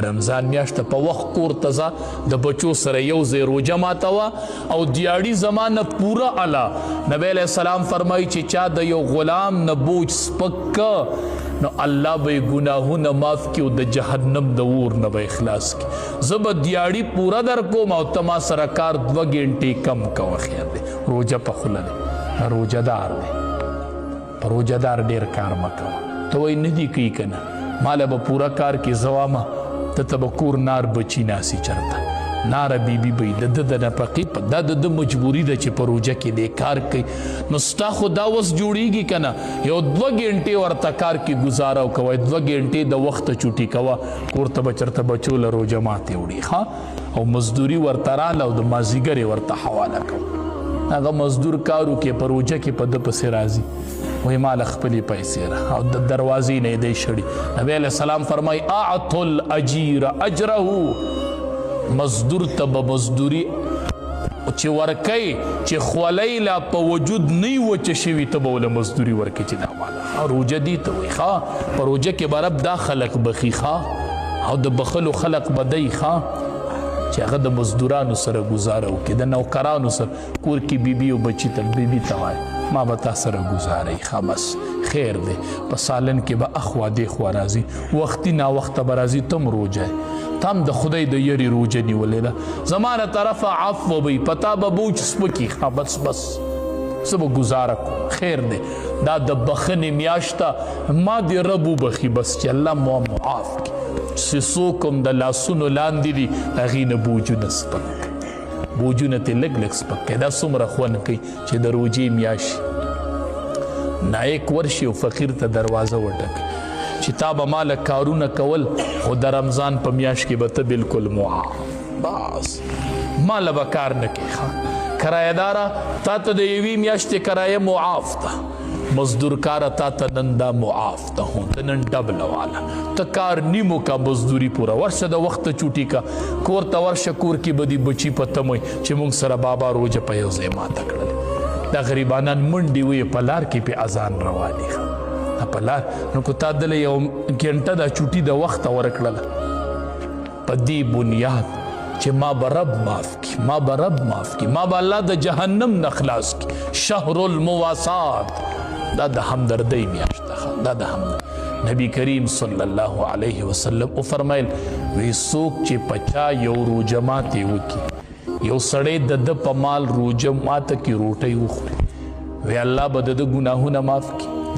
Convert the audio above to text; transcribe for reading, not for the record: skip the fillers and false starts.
رمضان میاشت په وخت کور ته ځه د بچو سره یو ځای روژه ماتوه او دیاړي زمانه پوره اله نبی علیه السلام فرمایي چې چا د یو غلام نه بوج سپک که نو الله به یې ګناهونه معاف کړي او د جهنم د اور نه به خلاص کړي زه به دیاړي پوره در کوم او ته ما سره کار 2 غنټې کم کوه خیر دی روژه په خوله دی روژهدار دی په روژهدار ډېر کار مه کوه ته وایي نه دي کوي که نه ماله به پوره کار کې زوامه ته به کور نار بچی ناسي چرته ناره بیبي به د ده د نفقې په دا د ده مجبوري ده چې په روژه کې دی کار کوي نو ستا خو دا وس جوړیږي که نه یو 2 غنټې ورته کار کې ګزاره وکوئ 2 غنټې د وخته چوټي کوه کور ته به چرته بچو له روژه ماتې وړي ښه او مزدوري ورته راله او د مازدیګر یې ورته حواله کوه هغه مزدور کار وکړي په روژه کې په ده پسې راځي وی مال خپلی پیسې را او د دروازې نه دی شړي نبی علیه السلام فرمای اعطوا الاجیر اجره مزدور ته به مزدوري چې ورکوي چې خولۍ لا په وجود نه وي وچه شوي ته به ورله مزدوري ورکوي چې دا ماله روژه دي ته وایي ښه په روژه کې به رب دا خلق بخي ښه او د بخلو خلق به دی ښه چې هغه د مزدورانو سره ګزاره وکړي د نوکرانو سره کور کې بیبي او بچي ته بیبي ته وایي ما به تا سره ګزاره ښه بس خیر دی په سالن کې به اخوا دېخوا راځي وختي ناوخته به راځي تم روژه تم د خدای د یری روژه نیولې ده زما له طرفه عفو به په تا به بوج سپکي ښه بس زه به ګزاره کوم خیر دی دا د بخښنې میاشته ما دې رب وبخي بس چې الله مو معاف کړي چې څوک هم د لاسونو لاندې دي هغې نه بوجونه سپک بوجونه ته لږ لږ سپک کوي دا څومره خوند کوي چې د روژې میاشت نایک ورشي او فقیر ته دروازه وټکي چې تا به ماله کارونه کول خو د رمضان په میاشت کې به ته بلکل معاف بس ماله به کار نه کوي کرایهداره تا ته د یوې میاشتې کرایه معاف ده مزدور کاره تا ته نن دا معاف ده هو ته نن ډبله واله ته کار نیمو کا مزدوري پوره ورشه د وخته چوټي کا کور ته ورشه کور کې به دي بچي په تموي چې موږ سره بابا روژه په یو ځای ماته کړلې دا غریبانان منډې وې په لار کې پې اذان روانې په لار نو که تا دله یو ګنټه دا چوټي د وخته ورکړله په دې بنیاد چې ما به رب معاف کی ما به الله د جهنم نه خلاص کی شهر المواسات دا د همدردۍ میاشت ده دا د همدردۍ نبی کریم صلی الله علیه وسلم او فرمایل وی څوک چې په چا یو روژه ماتې وکړي یو سړی د ده په مال روژه ماته کې روټۍ وخوري وی الله به د ده ګناهونه معاف کړي